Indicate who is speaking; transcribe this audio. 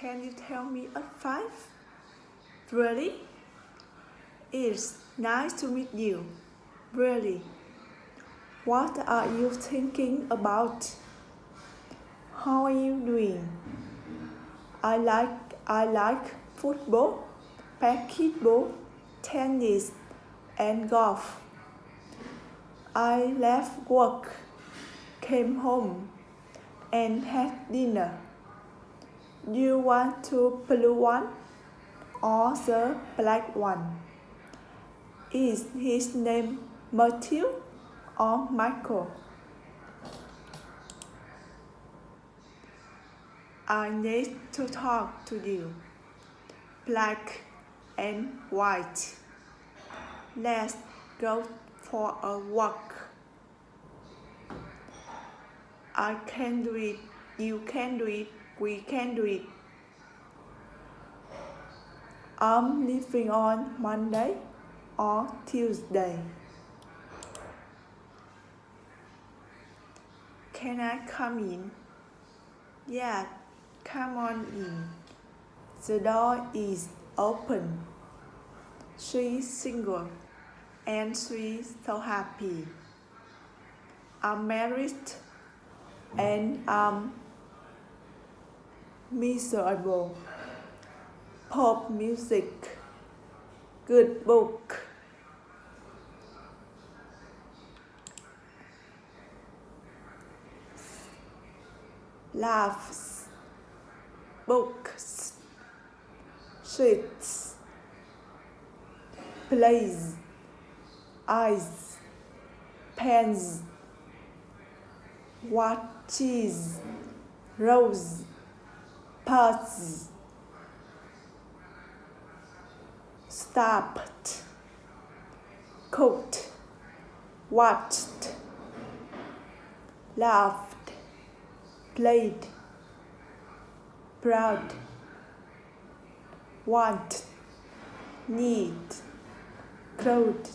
Speaker 1: Can you tell me at 5? Really? It's nice to meet you. Really. What are you thinking about? How are you doing? I like football, basketball, tennis, and golf. I left work, came home, and had dinner. You want the blue one or the black one? Is his name Matthew or Michael? I need to talk to you. Black and white. Let's go for a walk. I can do it. You can do it. We can do it. I'm leaving on Monday or Tuesday. Can I come in? Yeah, come on in. The door is open. She's single and she's so happy. I'm married and I'm miserable. Pop music. Good book. Laughs. Books. Sheets. Plays. Eyes. Pens. Watches. Rose. Purse. Stopped. Cooked. Watched. Laughed. Played. Proud. Want. Need. Clothed.